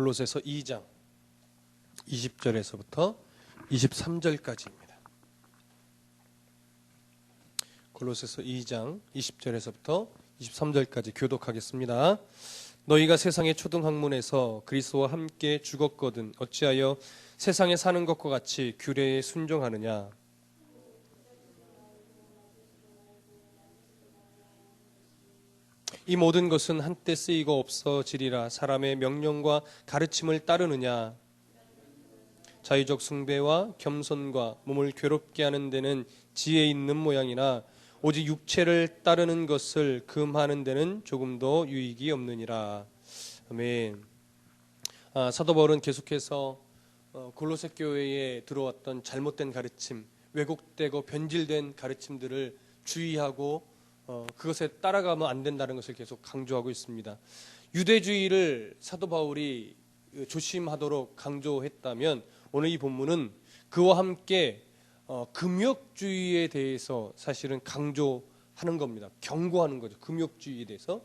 골로새서 2장 20절에서부터 23절까지입니다. 골로새서 2장 20절에서부터 23절까지 교독하겠습니다. 너희가 세상의 초등학문에서 그리스도와 함께 죽었거든 어찌하여 세상에 사는 것과 같이 규례에 순종하느냐. 이 모든 것은 한때 쓰이고 없어지리라. 사람의 명령과 가르침을 따르느냐. 자유적 숭배와 겸손과 몸을 괴롭게 하는 데는 지혜 있는 모양이나 오직 육체를 따르는 것을 금하는 데는 조금도 유익이 없느니라. 아멘. 사도 바울은 계속해서 골로새 교회에 들어왔던 잘못된 가르침, 왜곡되고 변질된 가르침들을 주의하고 그것에 따라가면 안 된다는 것을 계속 강조하고 있습니다. 유대주의를 사도 바울이 조심하도록 강조했다면 오늘 이 본문은 그와 함께 금욕주의에 대해서 사실은 강조하는 겁니다. 경고하는 거죠. 금욕주의에 대해서.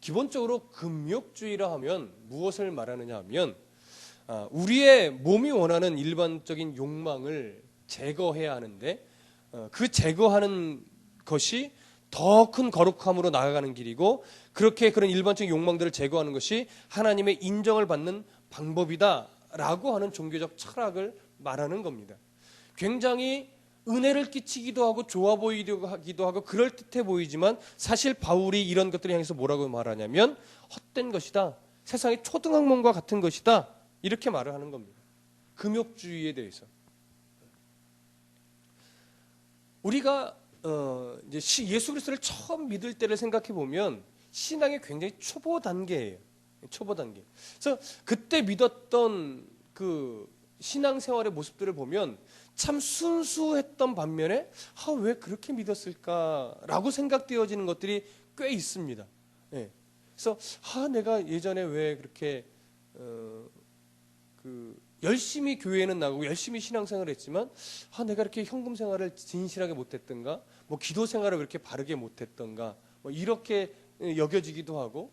기본적으로 금욕주의라 하면 무엇을 말하느냐 하면 우리의 몸이 원하는 일반적인 욕망을 제거해야 하는데 그 제거하는 것이 더 큰 거룩함으로 나아가는 길이고 그렇게 그런 일반적인 욕망들을 제거하는 것이 하나님의 인정을 받는 방법이다라고 하는 종교적 철학을 말하는 겁니다. 굉장히 은혜를 끼치기도 하고 좋아 보이기도 하고 그럴듯해 보이지만 사실 바울이 이런 것들을 향해서 뭐라고 말하냐면 헛된 것이다. 세상의 초등학문과 같은 것이다. 이렇게 말을 하는 겁니다. 금욕주의에 대해서. 우리가 이제 예수 그리스도를 처음 믿을 때를 생각해 보면 신앙의 굉장히 초보 단계예요. 초보 단계. 그래서 그때 믿었던 그 신앙생활의 모습들을 보면 참 순수했던 반면에 왜 그렇게 믿었을까라고 생각되어지는 것들이 꽤 있습니다. 예. 그래서 내가 예전에 왜 그렇게 열심히 교회에는 나가고 열심히 신앙생활을 했지만 내가 이렇게 현금 생활을 진실하게 못했던가, 뭐 기도 생활을 그렇게 바르게 못했던가, 뭐 이렇게 여겨지기도 하고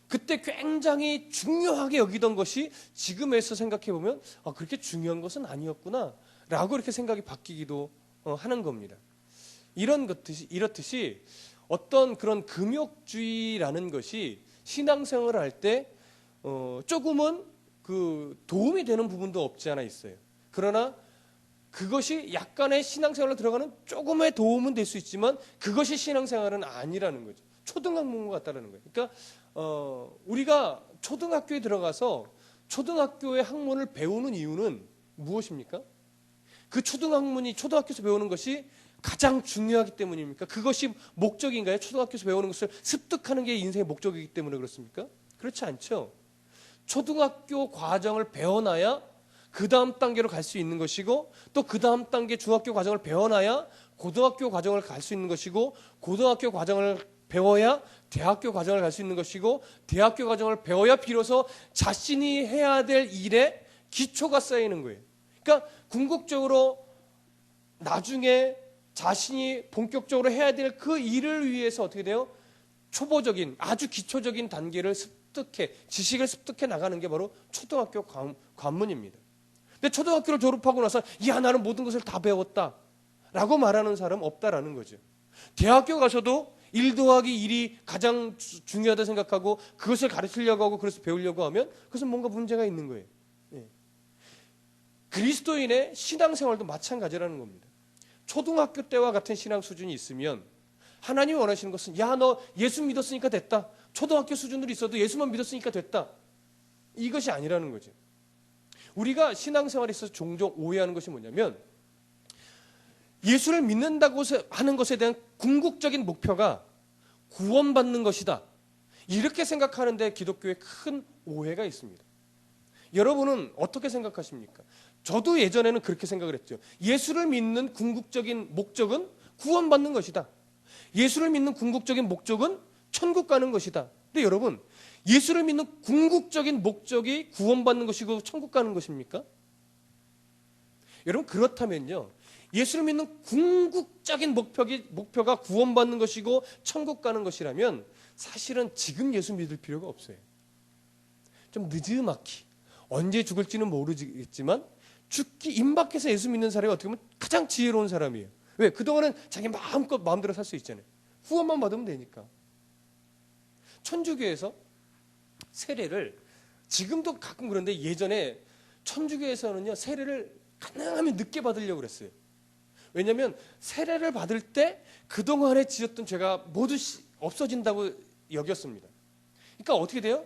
그때 굉장히 중요하게 여기던 것이 지금에서 생각해 보면 그렇게 중요한 것은 아니었구나 라고 이렇게 생각이 바뀌기도 하는 겁니다. 이렇듯이 어떤 그런 금욕주의라는 것이 신앙생활을 할 때 조금은 그 도움이 되는 부분도 없지 않아 있어요. 그러나 그것이 약간의 신앙생활로 들어가는 조금의 도움은 될 수 있지만 그것이 신앙생활은 아니라는 거죠. 초등학문 같다라는 거예요. 그러니까 우리가 초등학교에 들어가서 초등학교의 학문을 배우는 이유는 무엇입니까? 그 초등학교에서 배우는 것이 가장 중요하기 때문입니까? 그것이 목적인가요? 초등학교에서 배우는 것을 습득하는 게 인생의 목적이기 때문에 그렇습니까? 그렇지 않죠. 초등학교 과정을 배워놔야 그 다음 단계로 갈 수 있는 것이고 또 그 다음 단계 중학교 과정을 배워놔야 고등학교 과정을 갈 수 있는 것이고 고등학교 과정을 배워야 대학교 과정을 갈 수 있는 것이고 대학교 과정을 배워야 비로소 자신이 해야 될 일에 기초가 쌓이는 거예요. 그러니까 궁극적으로 나중에 자신이 본격적으로 해야 될 그 일을 위해서 어떻게 돼요? 초보적인 아주 기초적인 단계를 지식을 습득해 나가는 게 바로 초등학교 관문입니다. 근데 초등학교를 졸업하고 나서 나는 모든 것을 다 배웠다 라고 말하는 사람 없다라는 거죠. 대학교 가서도 1 더하기 1이 가장 중요하다 생각하고 그것을 가르치려고 하고 그래서 배우려고 하면 그것은 뭔가 문제가 있는 거예요. 그리스도인의 신앙생활도 마찬가지라는 겁니다. 초등학교 때와 같은 신앙 수준이 있으면 하나님이 원하시는 것은 너 예수 믿었으니까 됐다. 초등학교 수준으로 있어도 예수만 믿었으니까 됐다. 이것이 아니라는 거죠. 우리가 신앙생활에 있어서 종종 오해하는 것이 뭐냐면 예수를 믿는다고 하는 것에 대한 궁극적인 목표가 구원받는 것이다. 이렇게 생각하는데 기독교에 큰 오해가 있습니다. 여러분은 어떻게 생각하십니까? 저도 예전에는 그렇게 생각을 했죠. 예수를 믿는 궁극적인 목적은 구원받는 것이다. 예수를 믿는 궁극적인 목적은 천국 가는 것이다. 근데 여러분, 예수를 믿는 궁극적인 목적이 구원받는 것이고 천국 가는 것입니까? 여러분, 그렇다면요. 예수를 믿는 궁극적인 목표가 구원받는 것이고 천국 가는 것이라면 사실은 지금 예수 믿을 필요가 없어요. 좀 느지막이 언제 죽을지는 모르겠지만 죽기 임박해서 예수 믿는 사람이 어떻게 보면 가장 지혜로운 사람이에요. 왜? 그동안은 자기 마음대로 살 수 있잖아요. 후원만 받으면 되니까. 천주교에서 세례를, 지금도 가끔 그런데 예전에 천주교에서는요 세례를 가능하면 늦게 받으려고 그랬어요. 왜냐하면 세례를 받을 때 그동안에 지었던 죄가 모두 없어진다고 여겼습니다. 그러니까 어떻게 돼요?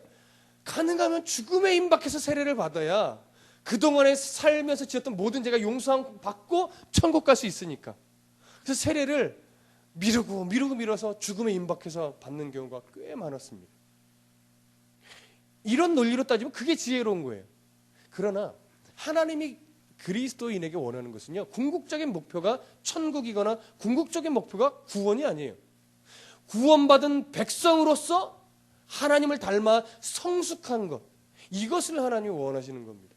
가능하면 죽음에 임박해서 세례를 받아야 그동안에 살면서 지었던 모든 죄가 용서받고 천국 갈 수 있으니까. 그래서 세례를 미뤄서 죽음에 임박해서 받는 경우가 꽤 많았습니다. 이런 논리로 따지면 그게 지혜로운 거예요. 그러나 하나님이 그리스도인에게 원하는 것은요, 궁극적인 목표가 천국이거나 궁극적인 목표가 구원이 아니에요. 구원받은 백성으로서 하나님을 닮아 성숙한 것, 이것을 하나님이 원하시는 겁니다.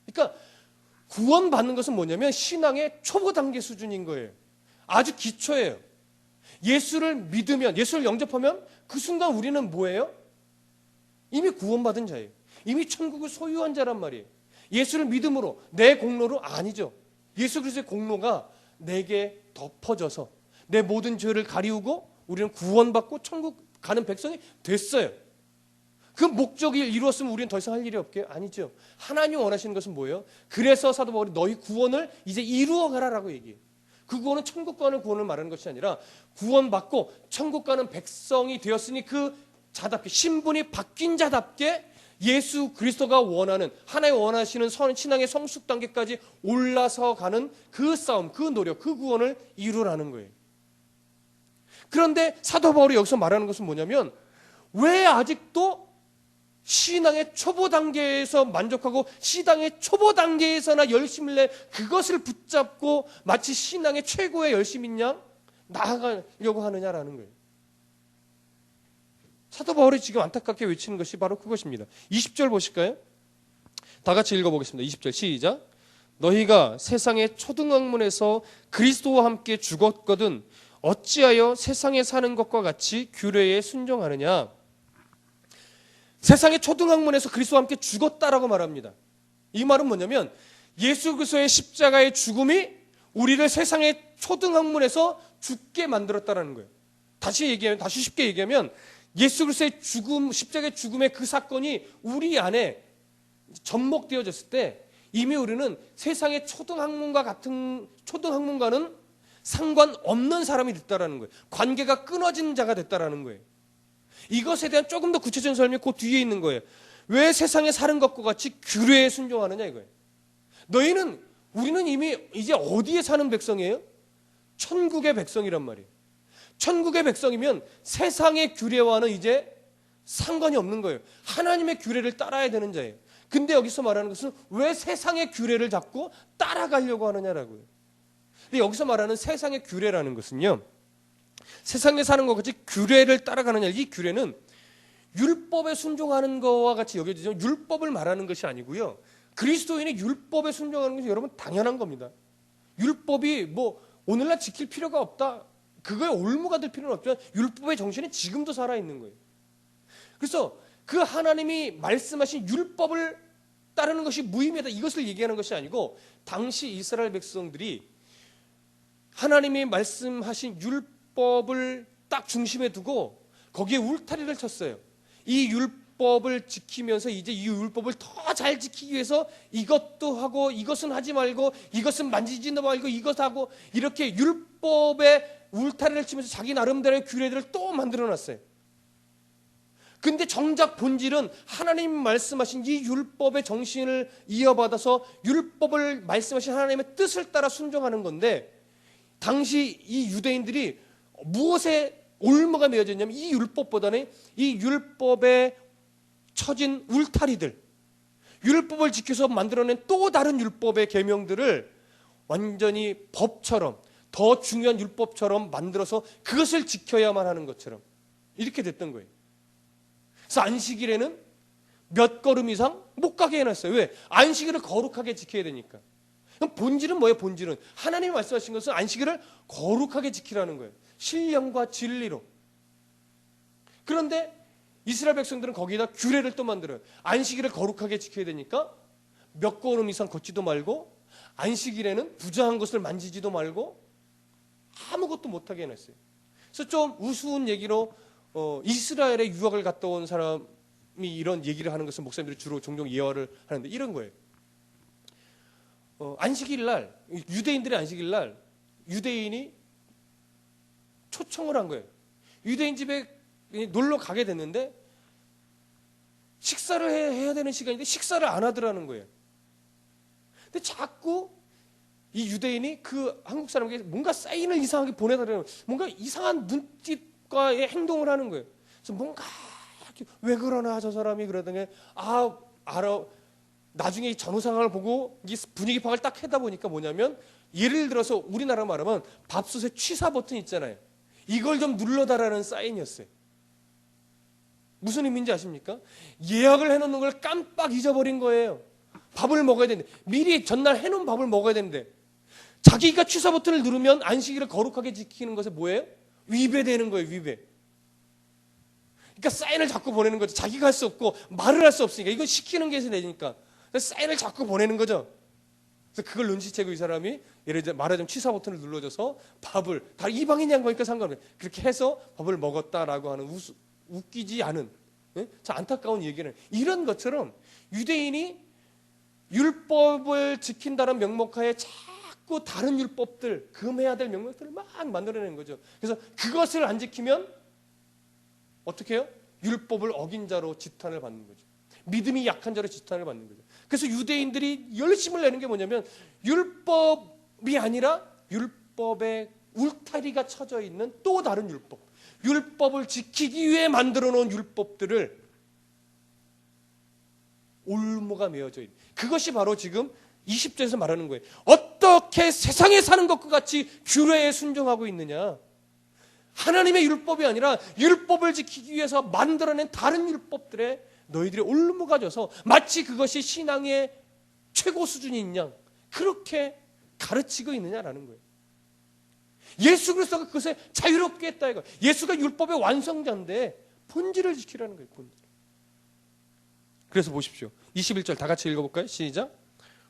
그러니까 구원받는 것은 뭐냐면 신앙의 초보 단계 수준인 거예요. 아주 기초예요. 예수를 믿으면, 예수를 영접하면 그 순간 우리는 뭐예요? 이미 구원받은 자예요. 이미 천국을 소유한 자란 말이에요. 예수를 믿음으로, 내 공로로 아니죠. 예수 그리스도의 공로가 내게 덮어져서 내 모든 죄를 가리우고 우리는 구원받고 천국 가는 백성이 됐어요. 그 목적이 이루었으면 우리는 더 이상 할 일이 없게? 아니죠. 하나님이 원하시는 것은 뭐예요? 그래서 사도 바울이 너희 구원을 이제 이루어가라라고 얘기해요. 그 구원은 천국 가는 구원을 말하는 것이 아니라 구원받고 천국 가는 백성이 되었으니 그 자답게, 신분이 바뀐 자답게 예수 그리스도가 원하는, 하나님 원하시는 신앙의 성숙 단계까지 올라서 가는 그 싸움, 그 노력, 그 구원을 이루라는 거예요. 그런데 사도 바울이 여기서 말하는 것은 뭐냐면, 왜 아직도 신앙의 초보 단계에서 만족하고 신앙의 초보 단계에서나 열심을 내 그것을 붙잡고 마치 신앙의 최고의 열심인 양 나아가려고 하느냐라는 거예요. 사도 바울이 지금 안타깝게 외치는 것이 바로 그것입니다. 20절 보실까요? 다 같이 읽어보겠습니다. 20절 시작. 너희가 세상의 초등학문에서 그리스도와 함께 죽었거든 어찌하여 세상에 사는 것과 같이 규례에 순종하느냐. 세상의 초등학문에서 그리스도와 함께 죽었다라고 말합니다. 이 말은 뭐냐면 예수 그리스도의 십자가의 죽음이 우리를 세상의 초등학문에서 죽게 만들었다라는 거예요. 다시 쉽게 얘기하면 예수 그리스도의 죽음, 십자가의 죽음의 그 사건이 우리 안에 접목되어졌을 때 이미 우리는 세상의 초등학문과는 상관없는 사람이 됐다라는 거예요. 관계가 끊어진 자가 됐다라는 거예요. 이것에 대한 조금 더 구체적인 설명이 그 뒤에 있는 거예요. 왜 세상에 사는 것과 같이 규례에 순종하느냐 이거예요. 우리는 이미 이제 어디에 사는 백성이에요? 천국의 백성이란 말이에요. 천국의 백성이면 세상의 규례와는 이제 상관이 없는 거예요. 하나님의 규례를 따라야 되는 자예요. 근데 여기서 말하는 것은 왜 세상의 규례를 자꾸 따라가려고 하느냐라고요. 근데 여기서 말하는 세상의 규례라는 것은요, 세상에 사는 것 같이 규례를 따라가느냐, 이 규례는 율법에 순종하는 것과 같이 여겨지죠. 율법을 말하는 것이 아니고요. 그리스도인이 율법에 순종하는 것이 여러분 당연한 겁니다. 율법이 뭐 오늘날 지킬 필요가 없다, 그거에 올무가 될 필요는 없지만 율법의 정신은 지금도 살아있는 거예요. 그래서 그 하나님이 말씀하신 율법을 따르는 것이 무의미하다, 이것을 얘기하는 것이 아니고 당시 이스라엘 백성들이 하나님이 말씀하신 율법을 딱 중심에 두고 거기에 울타리를 쳤어요. 이 율법을 지키면서 이제 이 율법을 더 잘 지키기 위해서 이것도 하고 이것은 하지 말고 이것은 만지지도 말고 이것하고 이렇게 율법에 울타리를 치면서 자기 나름대로의 규례들을 또 만들어놨어요. 근데 정작 본질은 하나님 말씀하신 이 율법의 정신을 이어받아서 율법을 말씀하신 하나님의 뜻을 따라 순종하는 건데, 당시 이 유대인들이 무엇에 올무가 매어졌냐면 이 율법보다는 이 율법에 쳐진 울타리들, 율법을 지켜서 만들어낸 또 다른 율법의 계명들을 완전히 법처럼, 더 중요한 율법처럼 만들어서 그것을 지켜야만 하는 것처럼 이렇게 됐던 거예요. 그래서 안식일에는 몇 걸음 이상 못 가게 해놨어요. 왜? 안식일을 거룩하게 지켜야 되니까. 그럼 본질은 뭐예요? 본질은 하나님이 말씀하신 것은 안식일을 거룩하게 지키라는 거예요. 신령과 진리로. 그런데 이스라엘 백성들은 거기다 규례를 또 만들어요. 안식일을 거룩하게 지켜야 되니까 몇 걸음 이상 걷지도 말고 안식일에는 부정한 것을 만지지도 말고 아무것도 못하게 해놨어요. 그래서 좀 우스운 얘기로 이스라엘에 유학을 갔다 온 사람이 이런 얘기를 하는 것을 목사님들이 주로 종종 예화를 하는데 이런 거예요. 안식일 날, 유대인들의 안식일 날 유대인이 초청을 한 거예요. 유대인 집에 놀러 가게 됐는데 식사를 해야 되는 시간인데 식사를 안 하더라는 거예요. 근데 자꾸 이 유대인이 그 한국 사람에게 뭔가 사인을 이상하게 보내달라는 거예요. 뭔가 이상한 눈짓과의 행동을 하는 거예요. 그래서 뭔가 왜 그러나 저 사람이 그러더니 알아. 나중에 이 전후 상황을 보고 이 분위기 파악을 딱 하다 보니까 뭐냐면 예를 들어서 우리나라 말하면 밥솥에 취사 버튼 있잖아요. 이걸 좀 눌러달라는 사인이었어요. 무슨 의미인지 아십니까? 예약을 해놓는 걸 깜빡 잊어버린 거예요. 밥을 먹어야 되는데 미리 전날 해놓은 밥을 먹어야 되는데 자기가 취사 버튼을 누르면 안식일을 거룩하게 지키는 것에 뭐예요? 위배되는 거예요. 위배. 그러니까 사인을 자꾸 보내는 거죠. 자기가 할 수 없고 말을 할 수 없으니까 이건 시키는 게 되니까 사인을 자꾸 보내는 거죠. 그래서 그걸 눈치채고 이 사람이 예를 들어 말하자면 취사 버튼을 눌러줘서 밥을 다 이방인이 한 거니까 상관없어요. 그렇게 해서 밥을 먹었다라고 하는 웃기지 않은 참 안타까운 얘기는 이런 것처럼 유대인이 율법을 지킨다는 명목하에 자꾸 다른 율법들 금해야 될 명목들을 막 만들어내는 거죠. 그래서 그것을 안 지키면 어떻게 해요? 율법을 어긴 자로 지탄을 받는 거죠. 믿음이 약한 자로 지탄을 받는 거죠. 그래서 유대인들이 열심을 내는 게 뭐냐면 율법이 아니라 율법의 울타리가 쳐져 있는 또 다른 율법, 율법을 지키기 위해 만들어 놓은 율법들을 올무가 메어져 있는 그것이 바로 지금 20절에서 말하는 거예요. 어떻게 세상에 사는 것과 같이 규례에 순종하고 있느냐. 하나님의 율법이 아니라 율법을 지키기 위해서 만들어낸 다른 율법들에 너희들이 올무가 져서 마치 그것이 신앙의 최고 수준인 양 그렇게 가르치고 있느냐라는 거예요. 예수 그리스도가 그것에 자유롭게 했다 이거. 예수가 율법의 완성자인데 본질을 지키라는 거예요. 본질. 그래서 보십시오. 21절 다 같이 읽어볼까요? 시작.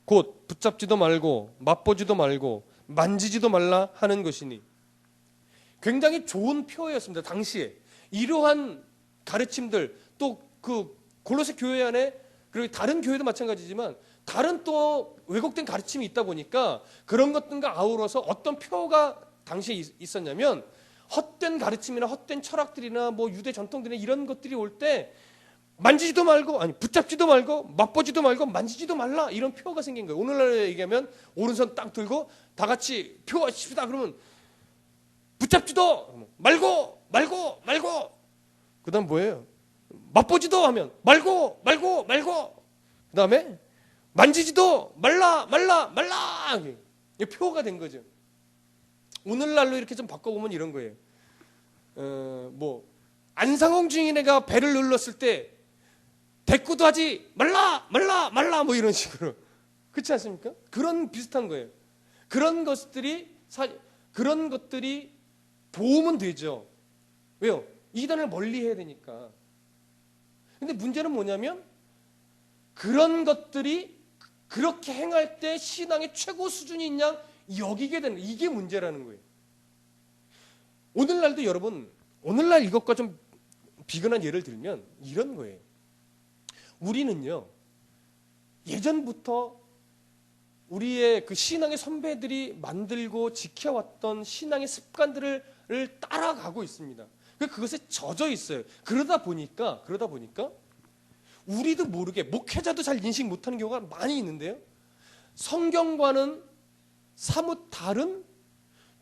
곧 붙잡지도 말고 맛보지도 말고 만지지도 말라 하는 것이니. 굉장히 좋은 표현이었습니다. 당시에 이러한 가르침들 또 그 골로새 교회 안에 그리고 다른 교회도 마찬가지지만 다른 또 왜곡된 가르침이 있다 보니까 그런 것들과 아우러서 어떤 표가 당시에 있었냐면 헛된 가르침이나 헛된 철학들이나 뭐 유대 전통들이나 이런 것들이 올 때 만지지도 말고 아니 붙잡지도 말고 맛보지도 말고 만지지도 말라 이런 표가 생긴 거예요. 오늘날 얘기하면 오른손 딱 들고 다 같이 표 칩시다 그러면 붙잡지도 말고 그다음 뭐예요? 맛보지도 하면 말고 그다음에 만지지도 말라 이게 표가 된 거죠. 오늘날로 이렇게 좀 바꿔보면 이런 거예요. 뭐 안상홍 주인애가 배를 눌렀을 때 대꾸도 하지 말라 뭐 이런 식으로 그렇지 않습니까? 그런 비슷한 거예요. 그런 것들이 도움은 되죠. 왜요? 이단을 멀리 해야 되니까. 근데 문제는 뭐냐면 그런 것들이 그렇게 행할 때 신앙의 최고 수준인 양 여기게 되는 이게 문제라는 거예요. 오늘날도 여러분 오늘날 이것과 좀 비근한 예를 들면 이런 거예요. 우리는요 예전부터 우리의 그 신앙의 선배들이 만들고 지켜왔던 신앙의 습관들을 따라가고 있습니다. 그것에 젖어 있어요. 그러다 보니까 우리도 모르게 목회자도 잘 인식 못하는 경우가 많이 있는데요. 성경과는 사뭇 다른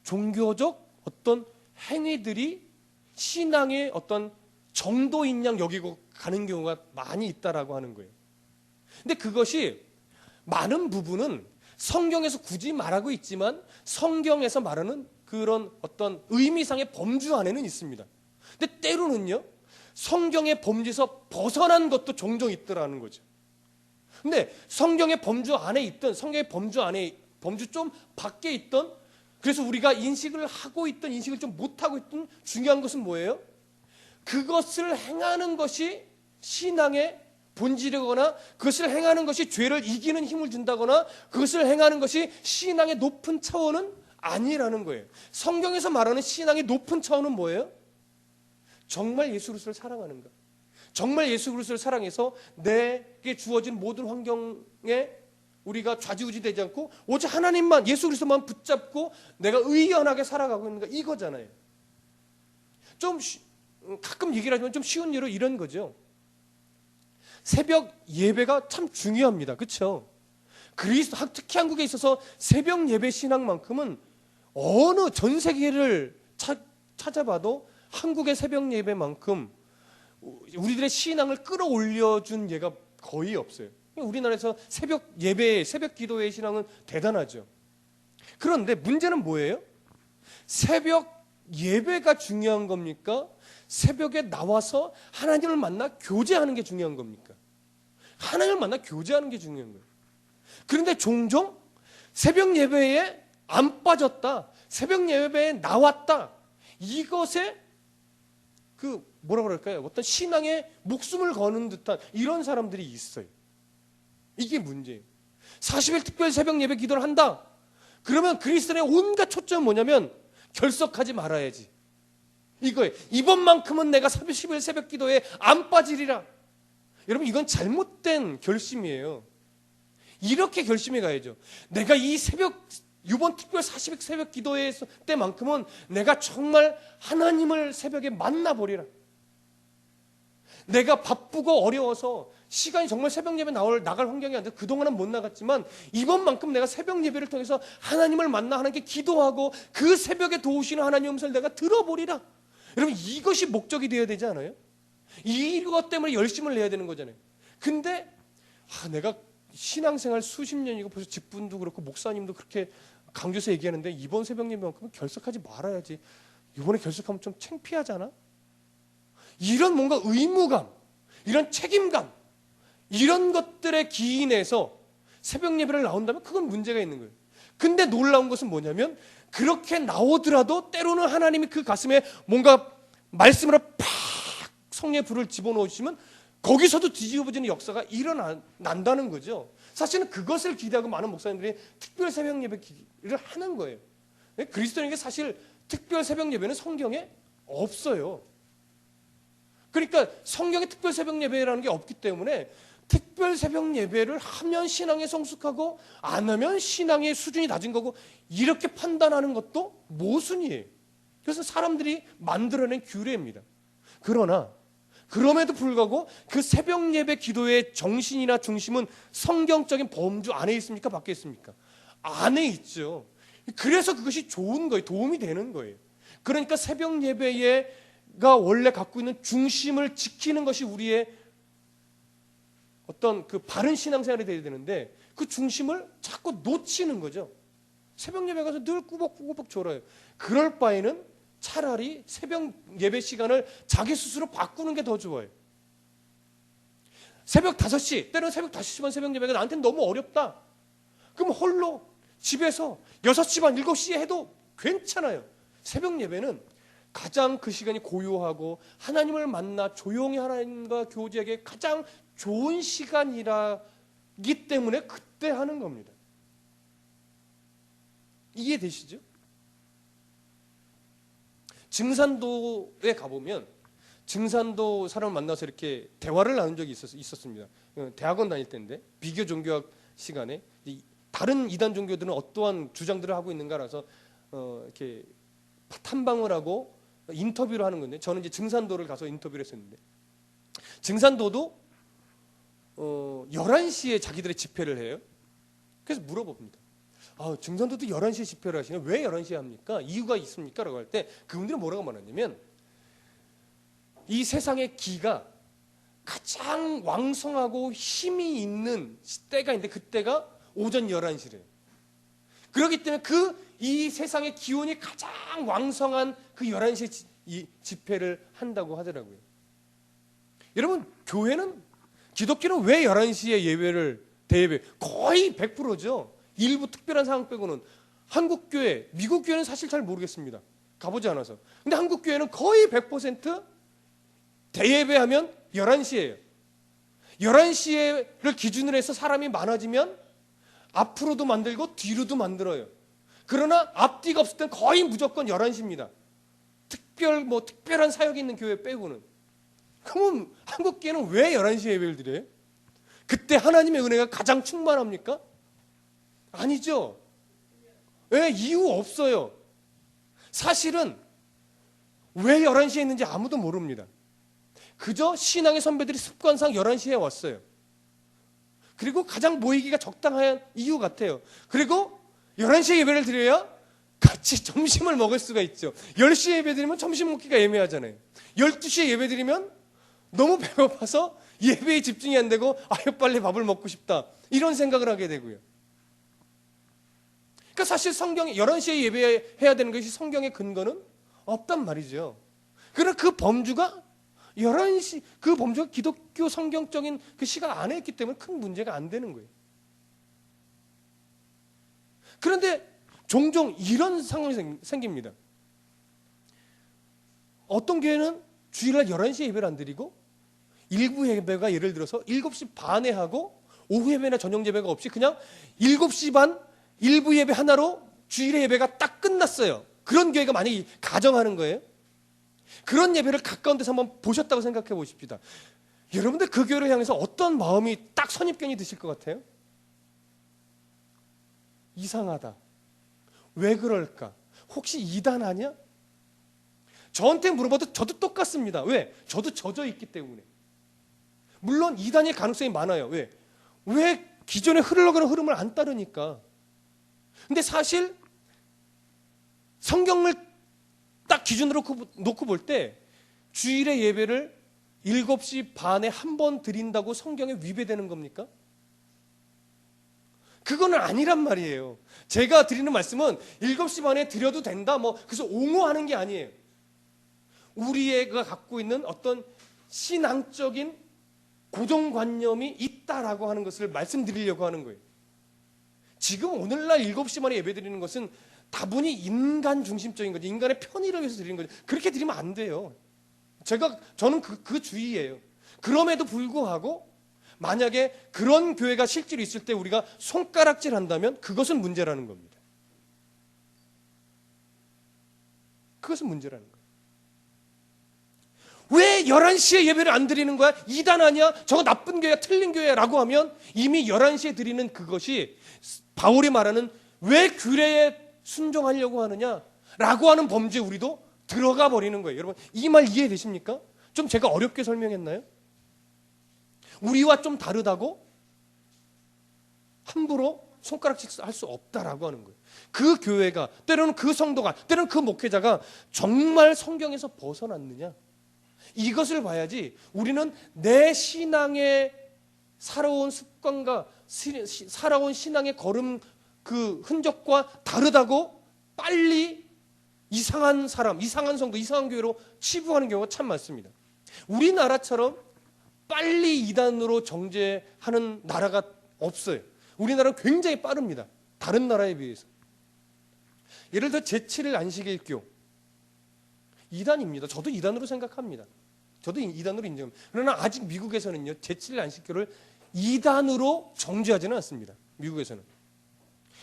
종교적 어떤 행위들이 신앙의 어떤 정도인 양 여기고 가는 경우가 많이 있다라고 하는 거예요. 근데 그것이 많은 부분은 성경에서 굳이 말하고 있지만 성경에서 말하는 그런 어떤 의미상의 범주 안에는 있습니다. 근데 때로는요 성경의 범주에서 벗어난 것도 종종 있더라는 거죠. 근데 성경의 범주 안에 있던 성경의 범주 좀 밖에 있던 그래서 우리가 인식을 하고 있던 인식을 좀 못하고 있던 중요한 것은 뭐예요? 그것을 행하는 것이 신앙의 본질이거나 그것을 행하는 것이 죄를 이기는 힘을 준다거나 그것을 행하는 것이 신앙의 높은 차원은 아니라는 거예요. 성경에서 말하는 신앙의 높은 차원은 뭐예요? 정말 예수 그리스도를 사랑하는가? 정말 예수 그리스도를 사랑해서 내게 주어진 모든 환경에 우리가 좌지우지되지 않고 오직 하나님만, 예수 그리스도만 붙잡고 내가 의연하게 살아가고 있는가, 이거잖아요. 좀 가끔 얘기를 하지만 좀 쉬운 예로 이런 거죠. 새벽 예배가 참 중요합니다. 그렇죠? 특히 한국에 있어서 새벽 예배 신앙만큼은 어느 전 세계를 찾아봐도 한국의 새벽 예배만큼 우리들의 신앙을 끌어올려준 예가 거의 없어요. 우리나라에서 새벽 예배, 새벽 기도의 신앙은 대단하죠. 그런데 문제는 뭐예요? 새벽 예배가 중요한 겁니까? 새벽에 나와서 하나님을 만나 교제하는 게 중요한 겁니까? 하나님을 만나 교제하는 게 중요한 거예요. 그런데 종종 새벽 예배에 안 빠졌다, 새벽 예배에 나왔다, 이것에 뭐라 그럴까요? 어떤 신앙에 목숨을 거는 듯한 이런 사람들이 있어요. 이게 문제예요. 40일 특별 새벽 예배 기도를 한다. 그러면 그리스도인의 온갖 초점은 뭐냐면 결석하지 말아야지, 이거예요. 이번만큼은 내가 30일 새벽 기도에 안 빠지리라. 여러분, 이건 잘못된 결심이에요. 이렇게 결심해 가야죠. 내가 이번 특별 40일 새벽 기도회 때만큼은 내가 정말 하나님을 새벽에 만나보리라. 내가 바쁘고 어려워서 시간이 정말 새벽 예배 나갈 환경이 안 돼. 그동안은 못 나갔지만 이번만큼 내가 새벽 예배를 통해서 하나님을 만나 하나님께 기도하고 그 새벽에 도우시는 하나님의 음성을 내가 들어보리라. 여러분, 이것이 목적이 되어야 되지 않아요? 이것 때문에 열심을 내야 되는 거잖아요. 근데 내가 신앙생활 수십 년이고 벌써 직분도 그렇고 목사님도 그렇게 강조해서 얘기하는데 이번 새벽 예배만큼은 결석하지 말아야지. 이번에 결석하면 좀 창피하잖아. 이런 뭔가 의무감, 이런 책임감, 이런 것들에 기인해서 새벽 예배를 나온다면 그건 문제가 있는 거예요. 근데 놀라운 것은 뭐냐면 그렇게 나오더라도 때로는 하나님이 그 가슴에 뭔가 말씀으로 팍 성령의 불을 집어넣으시면 거기서도 뒤집어지는 역사가 일어난다는 거죠. 사실은 그것을 기대하고 많은 목사님들이 특별 새벽 예배를 하는 거예요. 그리스도인에게 사실 특별 새벽 예배는 성경에 없어요. 그러니까 성경에 특별 새벽 예배라는 게 없기 때문에 특별 새벽 예배를 하면 신앙에 성숙하고 안 하면 신앙의 수준이 낮은 거고 이렇게 판단하는 것도 모순이에요. 그래서 사람들이 만들어낸 규례입니다. 그러나 그럼에도 불구하고 그 새벽 예배 기도의 정신이나 중심은 성경적인 범주 안에 있습니까? 밖에 있습니까? 안에 있죠. 그래서 그것이 좋은 거예요. 도움이 되는 거예요. 그러니까 새벽 예배가 원래 갖고 있는 중심을 지키는 것이 우리의 어떤 그 바른 신앙생활이 되어야 되는데 그 중심을 자꾸 놓치는 거죠. 새벽 예배 가서 늘 꾸벅꾸벅 졸아요. 그럴 바에는 차라리 새벽 예배 시간을 자기 스스로 바꾸는 게 더 좋아요. 새벽 5시, 때로는 새벽 5시만 새벽 예배가 나한테는 너무 어렵다. 그럼 홀로 집에서 6시 반, 7시에 해도 괜찮아요. 새벽 예배는 가장 그 시간이 고요하고 하나님을 만나 조용히 하나님과 교제하기에 가장 좋은 시간이라기 때문에 그때 하는 겁니다. 이해되시죠? 증산도에 가보면 증산도 사람을 만나서 이렇게 대화를 나눈 적이 있었습니다. 대학원 다닐 때인데 비교 종교학 시간에 다른 이단 종교들은 어떠한 주장들을 하고 있는가라서 이렇게 탐방을 하고 인터뷰를 하는 건데 저는 이제 증산도를 가서 인터뷰를 했었는데 증산도도 11시에 자기들의 집회를 해요. 그래서 물어봅니다. 증산도도 11시에 집회를 하시네. 왜 11시에 합니까? 이유가 있습니까? 라고 할 때 그분들은 뭐라고 말하냐면 이 세상의 기가 가장 왕성하고 힘이 있는 때가 있는데 그때가 오전 11시래요. 그렇기 때문에 이 세상의 기온이 가장 왕성한 그 11시에 집회를 한다고 하더라고요. 여러분, 기독교는 왜 11시에 대예배 거의 100%죠. 일부 특별한 상황 빼고는 한국 교회, 미국 교회는 사실 잘 모르겠습니다. 가보지 않아서. 근데 한국 교회는 거의 100% 대예배하면 11시예요. 11시를 기준으로 해서 사람이 많아지면 앞으로도 만들고 뒤로도 만들어요. 그러나 앞뒤가 없을 땐 거의 무조건 11시입니다. 특별한 사역이 있는 교회 빼고는. 그러면 한국교회는 왜 11시에 예배를 드려요? 그때 하나님의 은혜가 가장 충만합니까? 아니죠. 왜? 이유 없어요. 사실은 왜 11시에 있는지 아무도 모릅니다. 그저 신앙의 선배들이 습관상 11시에 왔어요. 그리고 가장 모이기가 적당한 이유 같아요. 그리고 11시에 예배를 드려야 같이 점심을 먹을 수가 있죠. 10시에 예배 드리면 점심 먹기가 애매하잖아요. 12시에 예배 드리면 너무 배고파서 예배에 집중이 안 되고 아유 빨리 밥을 먹고 싶다 이런 생각을 하게 되고요. 그러니까 사실 성경에 11시에 예배해야 되는 것이 성경의 근거는 없단 말이죠. 그러나 그 범주가 11시, 그 범주가 기독교 성경적인 그 시간 안에 있기 때문에 큰 문제가 안 되는 거예요. 그런데 종종 이런 상황이 생깁니다. 어떤 교회는 주일날 11시에 예배를 안 드리고 일부 예배가 예를 들어서 7시 반에 하고 오후 예배나 저녁 예배가 없이 그냥 7시 반 일부 예배 하나로 주일의 예배가 딱 끝났어요. 그런 교회가 만약에 가정하는 거예요. 그런 예배를 가까운 데서 한번 보셨다고 생각해 보십시다. 여러분들 그 교회를 향해서 어떤 마음이 딱 선입견이 드실 것 같아요? 이상하다. 왜 그럴까? 혹시 이단 아니야? 저한테 물어봐도 저도 똑같습니다. 왜? 저도 젖어 있기 때문에. 물론 이단일 가능성이 많아요. 왜? 왜 기존에 흘러가는 흐름을 안 따르니까. 근데 사실 성경을 딱 기준으로 놓고 볼 때 주일의 예배를 7시 반에 한 번 드린다고 성경에 위배되는 겁니까? 그거는 아니란 말이에요. 제가 드리는 말씀은 7시 반에 드려도 된다 그래서 옹호하는 게 아니에요. 우리가 갖고 있는 어떤 신앙적인 고정관념이 있다라고 하는 것을 말씀드리려고 하는 거예요. 지금 오늘날 7시 반에 예배 드리는 것은 다분히 인간 중심적인 거죠. 인간의 편의를 위해서 드리는 거죠. 그렇게 드리면 안 돼요. 저는 그 주의예요. 그럼에도 불구하고 만약에 그런 교회가 실제로 있을 때 우리가 손가락질 한다면 그것은 문제라는 겁니다. 그것은 문제라는 거예요. 왜 11시에 예배를 안 드리는 거야? 이단 아니야? 저거 나쁜 교회야, 틀린 교회야 라고 하면 이미 11시에 드리는 그것이 바울이 말하는 왜 규례에 순종하려고 하느냐 라고 하는 범죄에 우리도 들어가 버리는 거예요. 여러분 이 말 이해되십니까? 좀 제가 어렵게 설명했나요? 우리와 좀 다르다고 함부로 손가락질 할 수 없다라고 하는 거예요. 그 교회가 때로는 그 성도가 때로는 그 목회자가 정말 성경에서 벗어났느냐 이것을 봐야지 우리는 내 신앙의 살아온 습관과 살아온 신앙의 걸음 그 흔적과 다르다고 빨리 이상한 사람, 이상한 성도, 이상한 교회로 치부하는 경우가 참 많습니다. 우리나라처럼 빨리 이단으로 정죄하는 나라가 없어요. 우리나라는 굉장히 빠릅니다. 다른 나라에 비해서. 예를 들어 제7일 안식일교 이단입니다. 저도 이단으로 생각합니다. 저도 이단으로 인정합니다. 그러나 아직 미국에서는요 제7일 안식교를 이단으로 정죄하지는 않습니다. 미국에서는.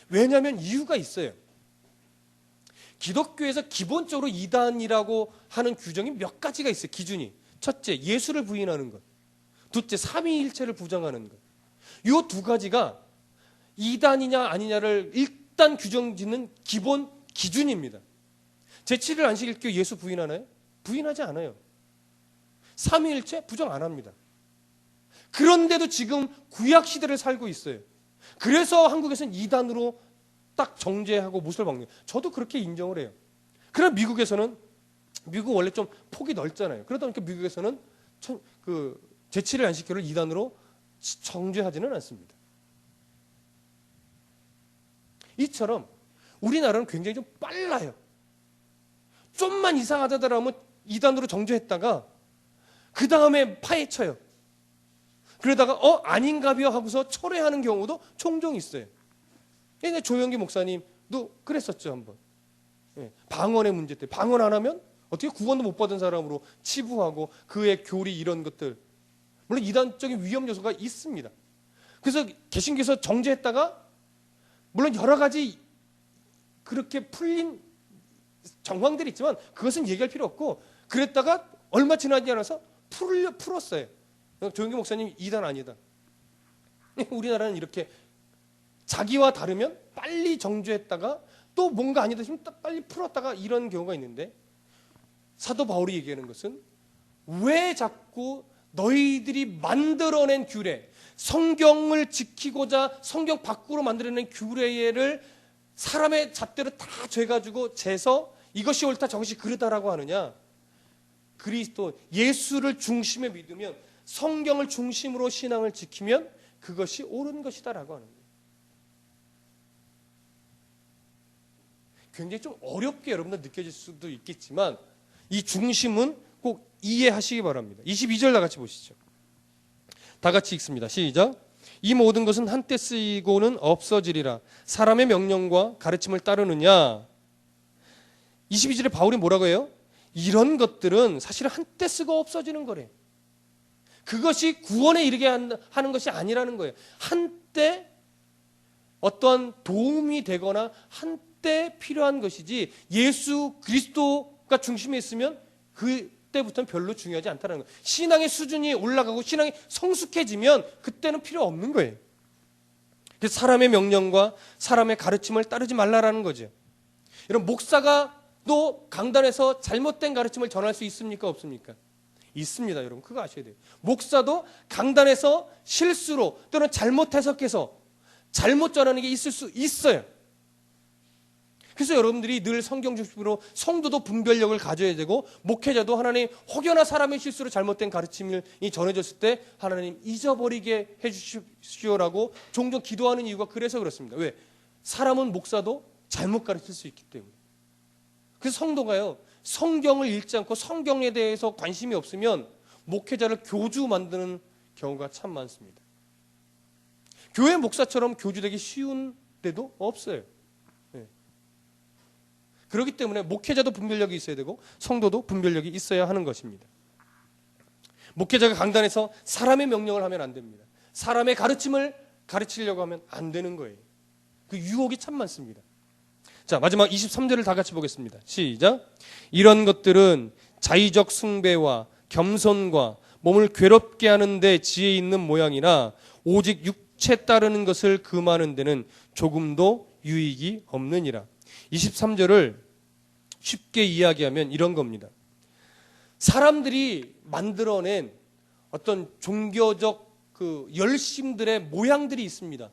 왜냐하면 이유가 있어요. 기독교에서 기본적으로 이단이라고 하는 규정이 몇 가지가 있어요. 기준이. 첫째, 예수를 부인하는 것. 둘째, 삼위일체를 부정하는 것. 이 두 가지가 이단이냐 아니냐를 일단 규정짓는 기본 기준입니다. 제7일 안식일교 예수 부인하나요? 부인하지 않아요. 삼위일체 부정 안 합니다. 그런데도 지금 구약 시대를 살고 있어요. 그래서 한국에서는 이단으로 딱 정죄하고 못을 박는 거예요. 저도 그렇게 인정을 해요. 그러나 미국에서는 미국 원래 좀 폭이 넓잖아요. 그러다 보니까 미국에서는 그 제7일 안식교를 이단으로 정죄하지는 않습니다. 이처럼 우리나라는 굉장히 좀 빨라요. 좀만 이상하다더라면 이단으로 정죄했다가 그 다음에 파헤쳐요. 그러다가 아닌가벼 하고서 철회하는 경우도 종종 있어요. 조영기 목사님도 그랬었죠 한번. 방언의 문제 때 방언 안 하면 어떻게 구원도 못 받은 사람으로 치부하고 그의 교리 이런 것들. 물론 이단적인 위험 요소가 있습니다. 그래서 개신교에서 정죄했다가 물론 여러 가지 그렇게 풀린 정황들이 있지만 그것은 얘기할 필요 없고 그랬다가 얼마 지나지 않아서 풀었어요. 조영기 목사님 이단 아니다. 우리나라는 이렇게 자기와 다르면 빨리 정죄했다가 또 뭔가 아니다 싶으면 빨리 풀었다가 이런 경우가 있는데 사도 바울이 얘기하는 것은 왜 자꾸 너희들이 만들어낸 규례, 성경을 지키고자 성경 밖으로 만들어낸 규례를 사람의 잣대로 다 죄가지고 재서 이것이 옳다 저것이 그르다라고 하느냐. 그리스도 예수를 중심에 믿으면 성경을 중심으로 신앙을 지키면 그것이 옳은 것이다라고 하는 거예요. 굉장히 좀 어렵게 여러분들 느껴질 수도 있겠지만 이 중심은 꼭 이해하시기 바랍니다. 22절 다 같이 보시죠. 다 같이 읽습니다. 시작. 이 모든 것은 한때 쓰이고는 없어지리라. 사람의 명령과 가르침을 따르느냐. 22절에 바울이 뭐라고 해요? 이런 것들은 사실은 한때 쓰고 없어지는 거래. 그것이 구원에 이르게 하는 것이 아니라는 거예요. 한때 어떤 도움이 되거나 한때 필요한 것이지 예수 그리스도가 중심에 있으면 그때부터는 별로 중요하지 않다는 거예요. 신앙의 수준이 올라가고 신앙이 성숙해지면 그때는 필요 없는 거예요. 그래서 사람의 명령과 사람의 가르침을 따르지 말라라는 거죠. 이런 목사가 또 강단에서 잘못된 가르침을 전할 수 있습니까? 없습니까? 있습니다, 여러분. 그거 아셔야 돼요. 목사도 강단에서 실수로 또는 잘못 해석해서 잘못 전하는 게 있을 수 있어요. 그래서 여러분들이 늘 성경 중심으로 성도도 분별력을 가져야 되고 목회자도 하나님 혹여나 사람의 실수로 잘못된 가르침이 전해졌을 때 하나님 잊어버리게 해주시오라고 종종 기도하는 이유가 그래서 그렇습니다. 왜? 사람은 목사도 잘못 가르칠 수 있기 때문에. 그래서 성도가요, 성경을 읽지 않고 성경에 대해서 관심이 없으면 목회자를 교주 만드는 경우가 참 많습니다. 교회 목사처럼 교주되기 쉬운 데도 없어요. 네. 그렇기 때문에 목회자도 분별력이 있어야 되고 성도도 분별력이 있어야 하는 것입니다. 목회자가 강단에서 사람의 명령을 하면 안 됩니다. 사람의 가르침을 가르치려고 하면 안 되는 거예요. 그 유혹이 참 많습니다. 자, 마지막 23절을 다 같이 보겠습니다. 시작. 이런 것들은 자의적 숭배와 겸손과 몸을 괴롭게 하는 데 지혜 있는 모양이나 오직 육체 따르는 것을 금하는 데는 조금도 유익이 없느니라. 23절을 쉽게 이야기하면 이런 겁니다. 사람들이 만들어낸 어떤 종교적 그 열심들의 모양들이 있습니다.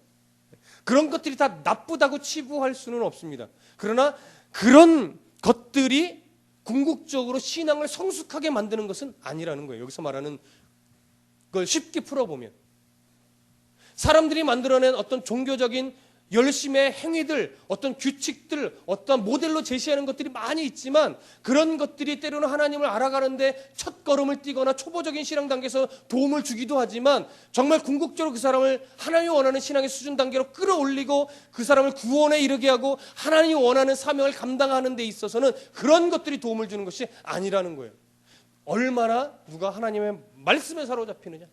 그런 것들이 다 나쁘다고 치부할 수는 없습니다. 그러나 그런 것들이 궁극적으로 신앙을 성숙하게 만드는 것은 아니라는 거예요. 여기서 말하는 걸 쉽게 풀어보면 사람들이 만들어낸 어떤 종교적인 열심의 행위들, 어떤 규칙들, 어떤 모델로 제시하는 것들이 많이 있지만 그런 것들이 때로는 하나님을 알아가는데 첫걸음을 띄거나 초보적인 신앙 단계에서 도움을 주기도 하지만 정말 궁극적으로 그 사람을 하나님이 원하는 신앙의 수준 단계로 끌어올리고 그 사람을 구원에 이르게 하고 하나님이 원하는 사명을 감당하는 데 있어서는 그런 것들이 도움을 주는 것이 아니라는 거예요. 얼마나 누가 하나님의 말씀에 사로잡히느냐,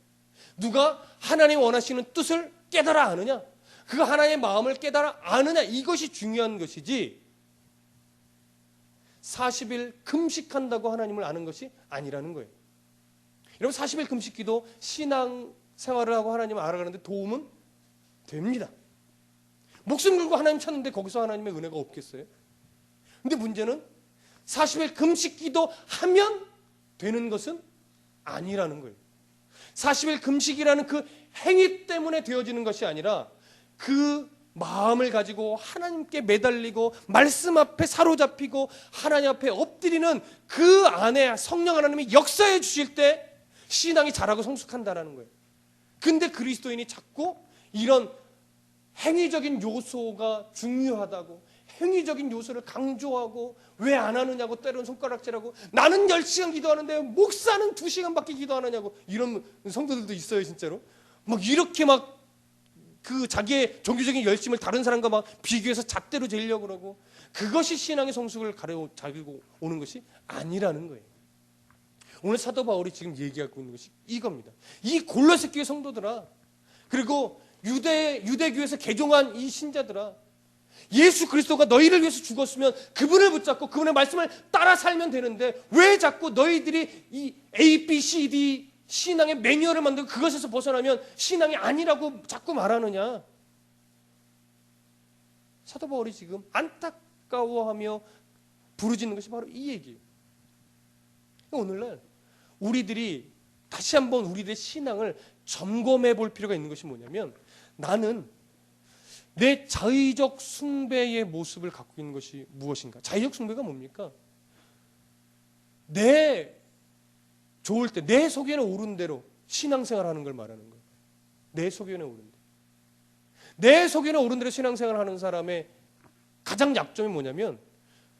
누가 하나님이 원하시는 뜻을 깨달아 아느냐, 그 하나님의 마음을 깨달아 아느냐, 이것이 중요한 것이지 40일 금식한다고 하나님을 아는 것이 아니라는 거예요. 여러분 40일 금식기도 신앙 생활을 하고 하나님을 알아가는데 도움은 됩니다. 목숨 걸고 하나님 찾는데 거기서 하나님의 은혜가 없겠어요? 근데 문제는 40일 금식기도 하면 되는 것은 아니라는 거예요. 40일 금식이라는 그 행위 때문에 되어지는 것이 아니라 그 마음을 가지고 하나님께 매달리고 말씀 앞에 사로잡히고 하나님 앞에 엎드리는 그 안에 성령 하나님이 역사해 주실 때 신앙이 자라고 성숙한다라는 거예요. 근데 그리스도인이 자꾸 이런 행위적인 요소가 중요하다고 행위적인 요소를 강조하고 왜 안 하느냐고 때로는 손가락질하고 나는 10시간 기도하는데 목사는 2시간밖에 기도 안 하냐고 이런 성도들도 있어요. 진짜로 막 이렇게 막 그 자기의 종교적인 열심을 다른 사람과 막 비교해서 잣대로 재려고 그러고, 그것이 신앙의 성숙을 가지고 오는 것이 아니라는 거예요. 오늘 사도 바울이 지금 얘기하고 있는 것이 이겁니다. 이 골로새 교회 성도들아, 그리고 유대교에서 개종한 이 신자들아, 예수 그리스도가 너희를 위해서 죽었으면 그분을 붙잡고 그분의 말씀을 따라 살면 되는데, 왜 자꾸 너희들이 이 A, B, C, D 신앙의 매뉴얼을 만들고 그것에서 벗어나면 신앙이 아니라고 자꾸 말하느냐. 사도 바울이 지금 안타까워하며 부르짖는 것이 바로 이 얘기예요. 오늘날 우리들이 다시 한번 우리들의 신앙을 점검해 볼 필요가 있는 것이 뭐냐면, 나는 내 자의적 숭배의 모습을 갖고 있는 것이 무엇인가? 자의적 숭배가 뭡니까? 내 좋을 때, 내 속에는 옳은 대로 신앙생활하는 걸 말하는 거예요. 내 속에는 옳은 대로. 내 속에는 옳은 대로 신앙생활하는 사람의 가장 약점이 뭐냐면,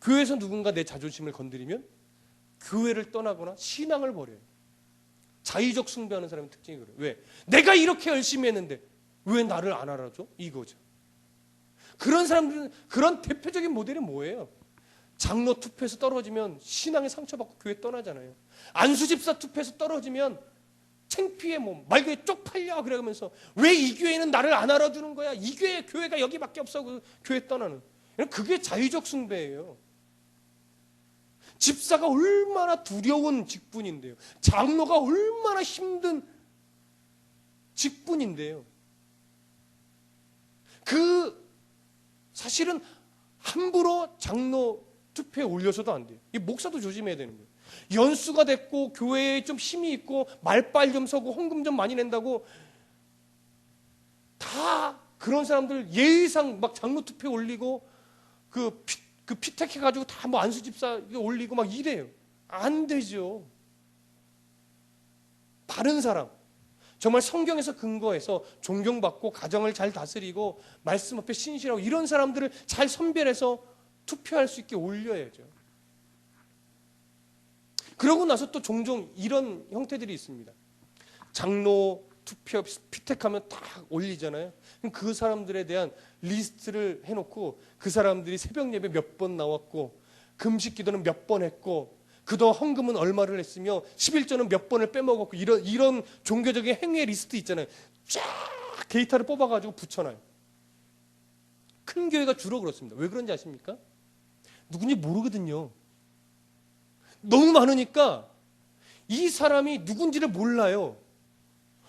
교회에서 누군가 내 자존심을 건드리면 교회를 떠나거나 신앙을 버려요. 자의적 숭배하는 사람의 특징이 그래요. 왜? 내가 이렇게 열심히 했는데 왜 나를 안 알아줘? 이거죠. 그런 사람들은, 그런 대표적인 모델이 뭐예요? 장로 투표에서 떨어지면 신앙에 상처받고 교회 떠나잖아요. 안수집사 투표에서 떨어지면 창피해, 뭐 말 그대로 쪽팔려 그러면서, 왜 이 교회는 나를 안 알아주는 거야? 이 교회가 여기밖에 없어. 그 교회 떠나는. 그게 자의적 숭배예요. 집사가 얼마나 두려운 직분인데요. 장로가 얼마나 힘든 직분인데요. 사실은 함부로 장로 투표에 올려서도 안 돼요. 이 목사도 조심해야 되는 거예요. 연수가 됐고 교회에 좀 힘이 있고 말빨 좀 서고 헌금 좀 많이 낸다고 다 그런 사람들 예의상 막 장로 투표에 올리고 그 피택해가지고 다 뭐 안수집사 올리고 막 이래요. 안 되죠. 바른 사람, 정말 성경에서 근거해서 존경받고 가정을 잘 다스리고 말씀 앞에 신실하고 이런 사람들을 잘 선별해서 투표할 수 있게 올려야죠. 그러고 나서 또 종종 이런 형태들이 있습니다. 장로 투표 피택하면 딱 올리잖아요. 그 사람들에 대한 리스트를 해놓고 그 사람들이 새벽 예배 몇 번 나왔고 금식 기도는 몇 번 했고 그동안 헌금은 얼마를 했으며 11조는 몇 번을 빼먹었고 이런 종교적인 행위의 리스트 있잖아요. 쫙 데이터를 뽑아가지고 붙여놔요. 큰 교회가 주로 그렇습니다. 왜 그런지 아십니까? 누군지 모르거든요. 너무 많으니까 이 사람이 누군지를 몰라요.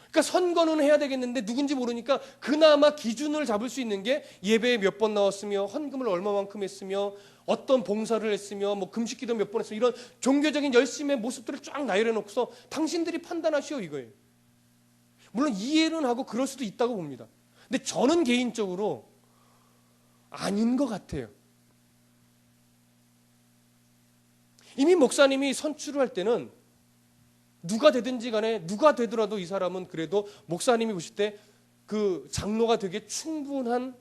그러니까 선거는 해야 되겠는데 누군지 모르니까 그나마 기준을 잡을 수 있는 게 예배에 몇 번 나왔으며 헌금을 얼마만큼 했으며 어떤 봉사를 했으며 뭐 금식기도 몇 번 했으며 이런 종교적인 열심의 모습들을 쫙 나열해 놓고서 당신들이 판단하시오 이거예요. 물론 이해는 하고 그럴 수도 있다고 봅니다. 근데 저는 개인적으로 아닌 것 같아요. 이미 목사님이 선출을 할 때는 누가 되든지 간에 누가 되더라도 이 사람은 그래도 목사님이 보실 때 그 장로가 되게 충분한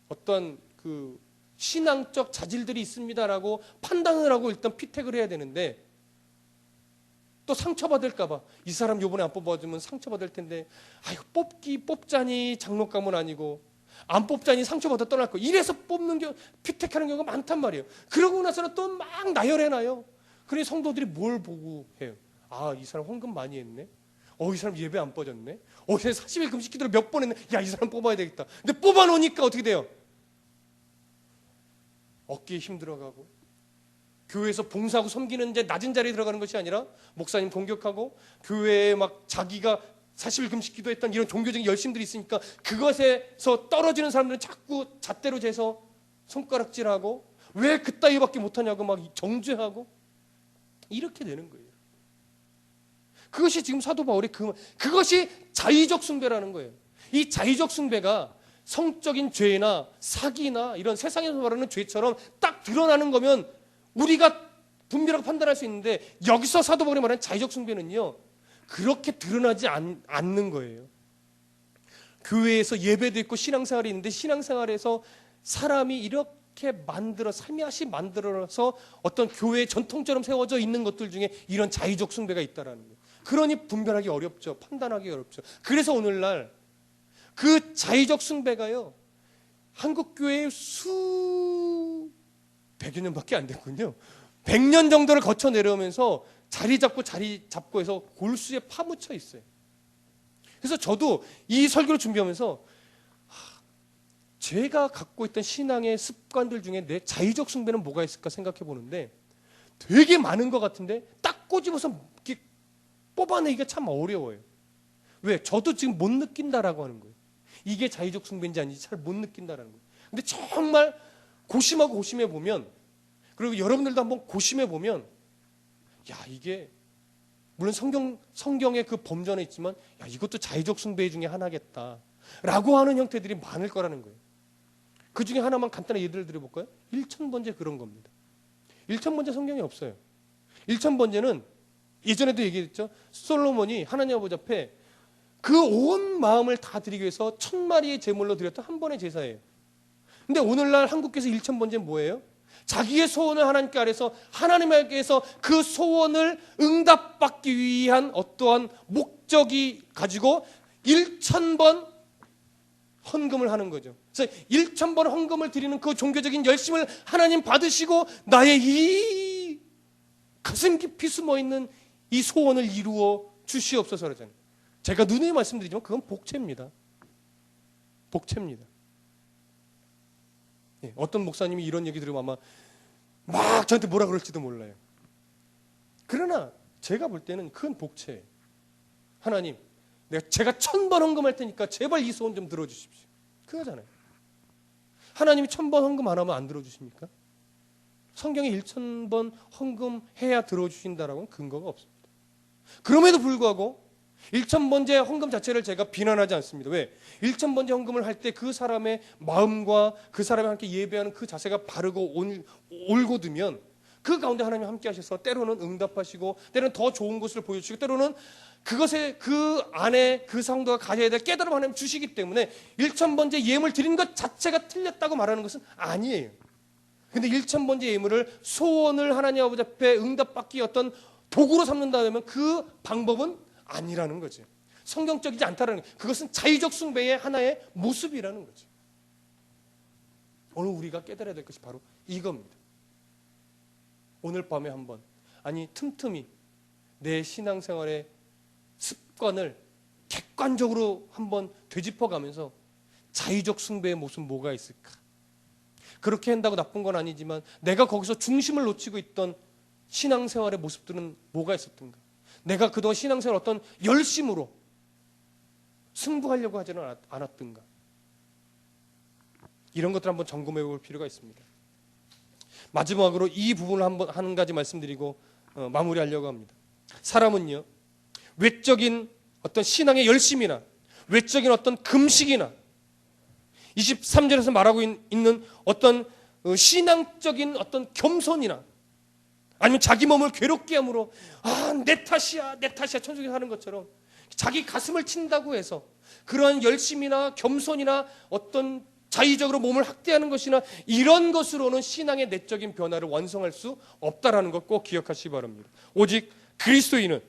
어떤 그 신앙적 자질들이 있습니다라고 판단을 하고 일단 피택을 해야 되는데, 또 상처받을까 봐 이 사람 요번에 안 뽑아주면 상처받을 텐데 아이고 뽑자니 장로감은 아니고 안 뽑자니 상처받아 떠날 거, 이래서 뽑는 게 피택하는 경우가 많단 말이에요. 그러고 나서는 또 막 나열해놔요. 그러니 성도들이 뭘 보고 해요? 아, 이 사람 헌금 많이 했네. 이 사람 예배 안 빠졌네. 이 사람 40일 금식 기도를 몇 번 했네. 야, 이 사람 뽑아야 되겠다. 근데 뽑아놓으니까 어떻게 돼요? 어깨에 힘들어가고 교회에서 봉사하고 섬기는 이제 낮은 자리에 들어가는 것이 아니라 목사님 공격하고 교회에 막 자기가 40일 금식 기도했던 이런 종교적인 열심들이 있으니까 그것에서 떨어지는 사람들은 자꾸 잣대로 재서 손가락질하고 왜 그따위밖에 못하냐고 막 정죄하고 이렇게 되는 거예요. 그것이 지금 사도 바울의 그것이 자의적 숭배라는 거예요. 이 자의적 숭배가 성적인 죄나 사기나 이런 세상에서 말하는 죄처럼 딱 드러나는 거면 우리가 분별하고 판단할 수 있는데, 여기서 사도 바울이 말하는 자의적 숭배는요 그렇게 드러나지 않는 거예요. 교회에서 예배도 있고 신앙생활이 있는데 신앙생활에서 사람이 이렇게 살며시 만들어서 어떤 교회의 전통처럼 세워져 있는 것들 중에 이런 자의적 숭배가 있다라는 거예요. 그러니 분별하기 어렵죠. 판단하기 어렵죠. 그래서 오늘날 그 자의적 숭배가요, 한국교회의 수 100여 년밖에 안 됐군요. 100년 정도를 거쳐 내려오면서 자리 잡고 해서 골수에 파묻혀 있어요. 그래서 저도 이 설교를 준비하면서 제가 갖고 있던 신앙의 습관들 중에 내 자의적 숭배는 뭐가 있을까 생각해 보는데 되게 많은 것 같은데 딱 꼬집어서 이렇게 뽑아내기가 참 어려워요. 왜? 저도 지금 못 느낀다라고 하는 거예요. 이게 자의적 숭배인지 아닌지 잘 못 느낀다라는 거예요. 근데 정말 고심하고 고심해 보면, 그리고 여러분들도 한번 고심해 보면, 야, 이게 물론 성경의 그 범전에 있지만, 야, 이것도 자의적 숭배 중에 하나겠다라고 하는 형태들이 많을 거라는 거예요. 그 중에 하나만 간단히 예를 들어볼까요? 일천번제 그런 겁니다. 일천번제 성경에 없어요. 일천번제는 예전에도 얘기했죠. 솔로몬이 하나님 아버지 앞에 그 온 마음을 다 드리기 위해서 1000마리의 제물로 드렸던 한 번의 제사예요. 근데 오늘날 한국교회에서 일천번제는 뭐예요? 자기의 소원을 하나님께 아래서 하나님께서 그 소원을 응답받기 위한 어떠한 목적이 가지고 1000번 헌금을 하는 거죠. 그래서 1000번 헌금을 드리는 그 종교적인 열심을 하나님 받으시고 나의 이 가슴 깊이 숨어있는 이 소원을 이루어 주시옵소서 그러잖아요. 제가 누누이 말씀드리지만 그건 복채입니다. 복채입니다. 예, 어떤 목사님이 이런 얘기 들으면 아마 막 저한테 뭐라 그럴지도 몰라요. 그러나 제가 볼 때는 큰 복채예요. 하나님, 제가 1000번 헌금할 테니까 제발 이 소원 좀 들어주십시오. 그거잖아요. 하나님이 1000번 헌금 안 하면 안 들어주십니까? 성경에 1000번 헌금해야 들어주신다라고는 근거가 없습니다. 그럼에도 불구하고 1000번째 헌금 자체를 제가 비난하지 않습니다. 왜? 1000번째 헌금을 할 때 그 사람의 마음과 그 사람이 함께 예배하는 그 자세가 바르고 올곧으면 그 가운데 하나님이 함께 하셔서 때로는 응답하시고 때로는 더 좋은 것을 보여주시고 때로는 그것에 그 안에 그 성도가 가져야 될 깨달음 하나님 주시기 때문에 1000번째 예물 드린 것 자체가 틀렸다고 말하는 것은 아니에요. 근데 1000번째 예물을 소원을 하나님 아버지 앞에 응답받기 어떤 도구로 삼는다면 그 방법은 아니라는 거죠. 성경적이지 않다라는 거예요. 그것은 자의적 숭배의 하나의 모습이라는 거죠. 오늘 우리가 깨달아야 될 것이 바로 이겁니다. 오늘 밤에 한번, 아니 틈틈이 내 신앙생활의 습관을 객관적으로 한번 되짚어가면서 자의적 숭배의 모습 뭐가 있을까? 그렇게 한다고 나쁜 건 아니지만 내가 거기서 중심을 놓치고 있던 신앙생활의 모습들은 뭐가 있었던가? 내가 그동안 신앙생활 어떤 열심으로 승부하려고 하지는 않았던가? 이런 것들 한번 점검해 볼 필요가 있습니다. 마지막으로 이 부분을 한번 한 가지 말씀드리고 마무리하려고 합니다. 사람은요, 외적인 어떤 신앙의 열심이나 외적인 어떤 금식이나 23절에서 말하고 있는 어떤 신앙적인 어떤 겸손이나 아니면 자기 몸을 괴롭게 함으로 내 탓이야 천국에서 하는 것처럼 자기 가슴을 친다고 해서 그러한 열심이나 겸손이나 어떤 자의적으로 몸을 학대하는 것이나 이런 것으로는 신앙의 내적인 변화를 완성할 수 없다라는 것 꼭 기억하시기 바랍니다. 오직 그리스도인은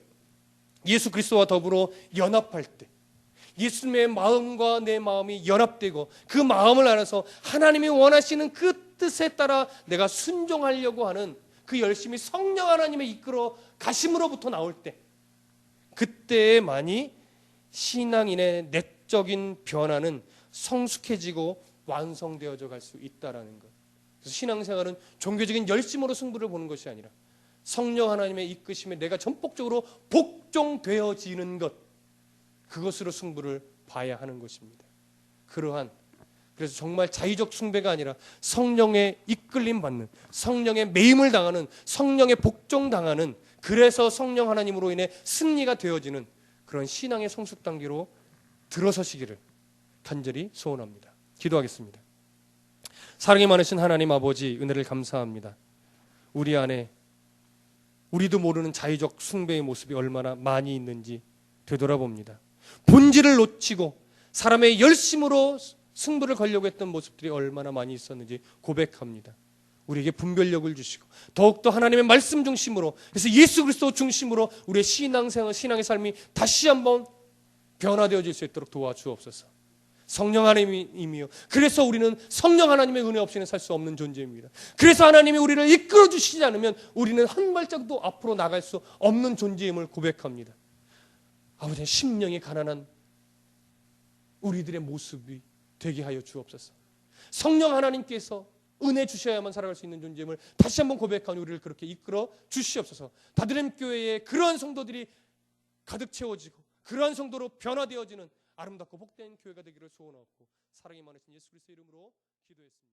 예수 그리스도와 더불어 연합할 때 예수님의 마음과 내 마음이 연합되고 그 마음을 알아서 하나님이 원하시는 그 뜻에 따라 내가 순종하려고 하는 그 열심이 성령 하나님의 이끌어 가심으로부터 나올 때 그때만이 신앙인의 내적인 변화는 성숙해지고 완성되어져 갈 수 있다라는 것. 그래서 신앙생활은 종교적인 열심으로 승부를 보는 것이 아니라 성령 하나님의 이끄심에 내가 전폭적으로 복종되어지는 것, 그것으로 승부를 봐야 하는 것입니다. 그래서 정말 자의적 숭배가 아니라 성령의 이끌림 받는, 성령의 매임을 당하는, 성령의 복종당하는, 그래서 성령 하나님으로 인해 승리가 되어지는 그런 신앙의 성숙 단계로 들어서시기를 간절히 소원합니다. 기도하겠습니다. 사랑이 많으신 하나님 아버지, 은혜를 감사합니다. 우리 안에 우리도 모르는 자의적 숭배의 모습이 얼마나 많이 있는지 되돌아봅니다. 본질을 놓치고 사람의 열심으로 승부를 걸려고 했던 모습들이 얼마나 많이 있었는지 고백합니다. 우리에게 분별력을 주시고 더욱더 하나님의 말씀 중심으로, 그래서 예수 그리스도 중심으로 우리의 신앙생활, 신앙의 삶이 다시 한번 변화되어질 수 있도록 도와주옵소서. 성령 하나님이며, 그래서 우리는 성령 하나님의 은혜 없이는 살 수 없는 존재입니다. 그래서 하나님이 우리를 이끌어 주시지 않으면 우리는 한 발짝도 앞으로 나갈 수 없는 존재임을 고백합니다. 아버지, 심령이 가난한 우리들의 모습이 되게 하여 주옵소서. 성령 하나님께서 은혜 주셔야만 살아갈 수 있는 존재임을 다시 한번 고백하니 우리를 그렇게 이끌어 주시옵소서. 다드렘 교회에 그러한 성도들이 가득 채워지고 그러한 성도로 변화되어지는 아름답고 복된 교회가 되기를 소원하고 사랑이 많으신 예수 그리스도의 이름으로 기도했습니다.